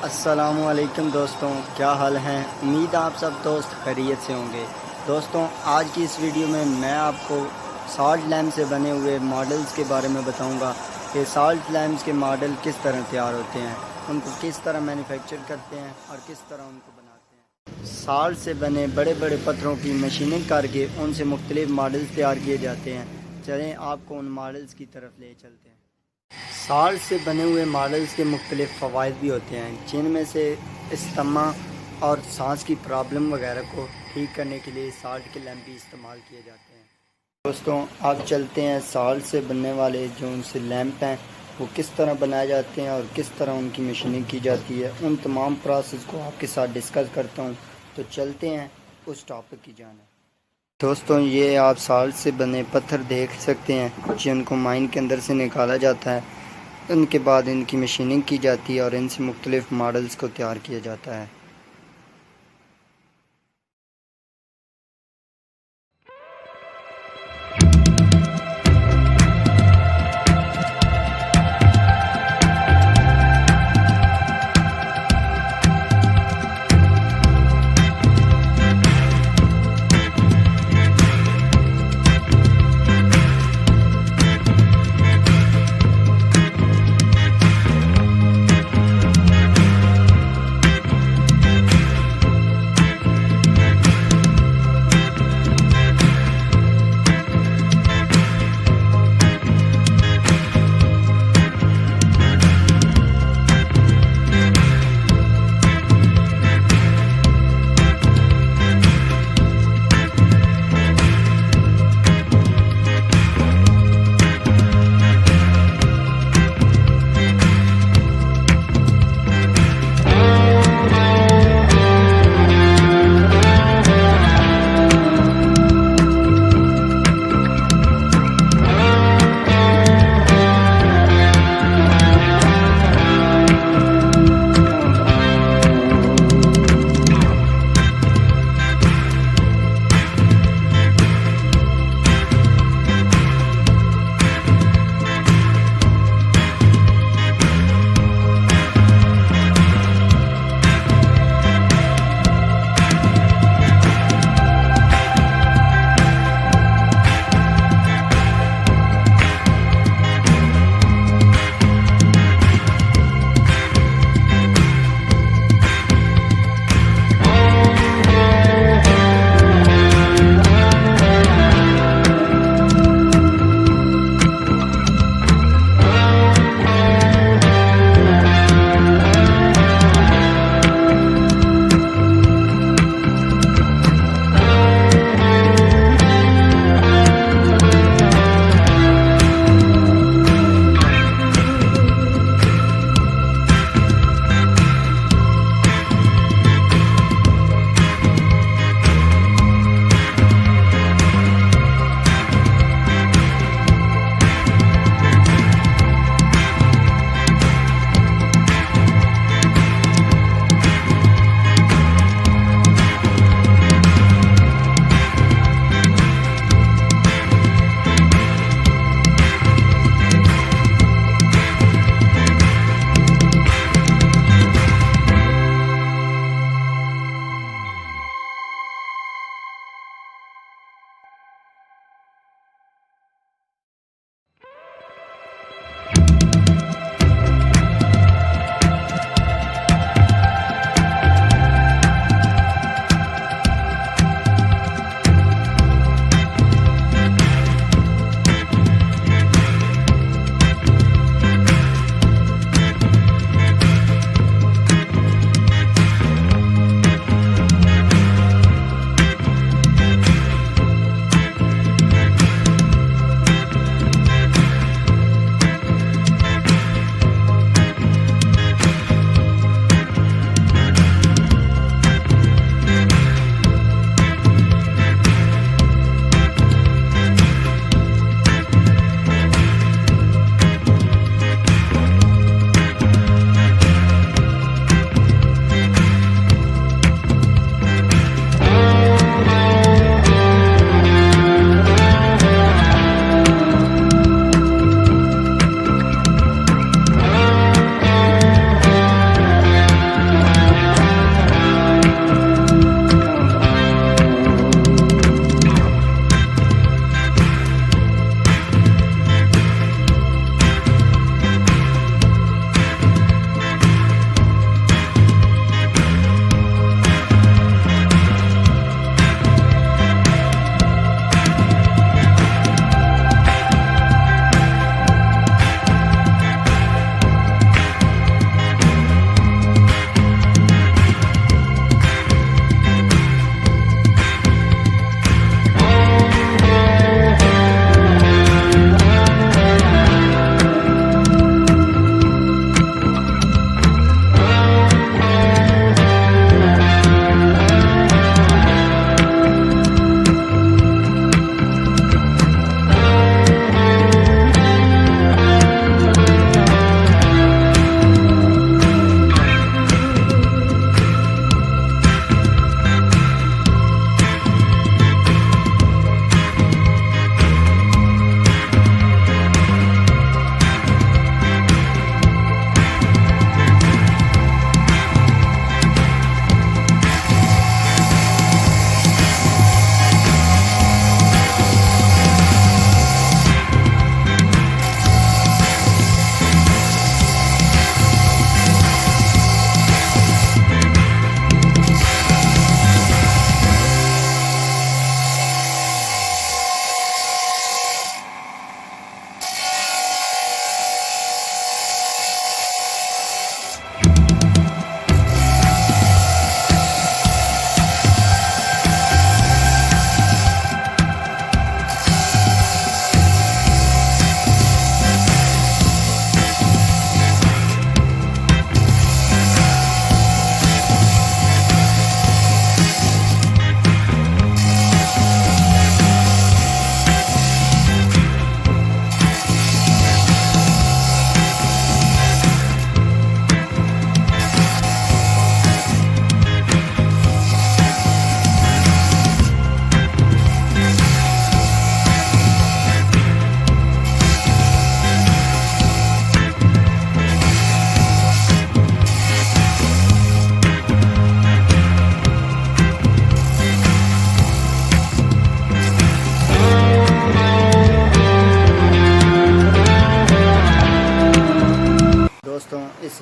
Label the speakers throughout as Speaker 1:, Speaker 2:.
Speaker 1: अस्सलामुअलैकुम दोस्तों, क्या हाल हैं। उम्मीद है आप सब दोस्त खैरियत से होंगे। दोस्तों, आज की इस वीडियो में मैं आपको साल्ट लैम्प से बने हुए मॉडल्स के बारे में बताऊंगा कि साल्ट लैम्प्स के मॉडल किस तरह तैयार होते हैं, उनको किस तरह मैन्युफैक्चर करते हैं और किस तरह उनको बनाते हैं। साल्ट से बने बड़े बड़े पत्थरों की मशीनिंग करके उनसे मुख्तलिफ मॉडल्स तैयार किए जाते हैं। चलें आपको उन मॉडल्स की तरफ ले चलते हैं। साल्ट से बने हुए मॉडल्स के मुख्तलिफ फ़वाइद भी होते हैं, जिनमें से इस्तेमा और सांस की प्रॉब्लम वगैरह को ठीक करने के लिए साल्ट के लैम्प भी इस्तेमाल किए जाते हैं। दोस्तों, आप चलते हैं साल्ट से बनने वाले जो उनसे लैम्प हैं वो किस तरह बनाए जाते हैं और किस तरह उनकी मशीनिंग की जाती है, उन तमाम प्रोसेस को आपके साथ डिस्कस करता हूँ। तो चलते हैं उस टॉपिक की जानिब। दोस्तों, ये आप साल्ट से बने पत्थर देख सकते हैं जिनको माइन के अंदर से निकाला जाता है। उनके बाद इनकी मशीनिंग की जाती है और इनसे मुख्तलिफ मॉडल्स को तैयार किया जाता है।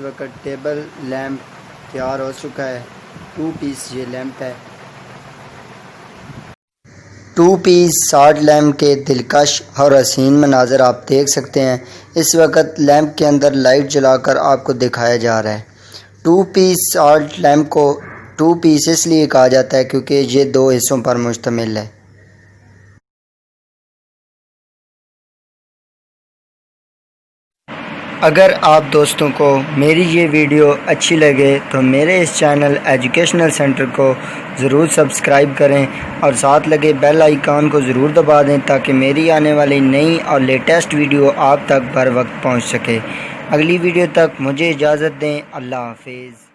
Speaker 1: वक्त टेबल लैम्प तैयार हो चुका है। 2 पीस ये लैम्प है। 2 पीस साल्ट लैम्प के दिलकश और हसीन मनाज़र आप देख सकते हैं। इस वक्त लैम्प के अंदर लाइट जलाकर आपको दिखाया जा रहा है। 2 पीस साल्ट लैम्प को 2 पीस इसलिए कहा जाता है क्योंकि ये 2 हिस्सों पर मुश्तमिल है। अगर आप दोस्तों को मेरी ये वीडियो अच्छी लगे तो मेरे इस चैनल एजुकेशनल सेंटर को ज़रूर सब्सक्राइब करें और साथ लगे बेल आइकॉन को ज़रूर दबा दें ताकि मेरी आने वाली नई और लेटेस्ट वीडियो आप तक बर वक्त पहुँच सके। अगली वीडियो तक मुझे इजाज़त दें। अल्लाह हाफिज़।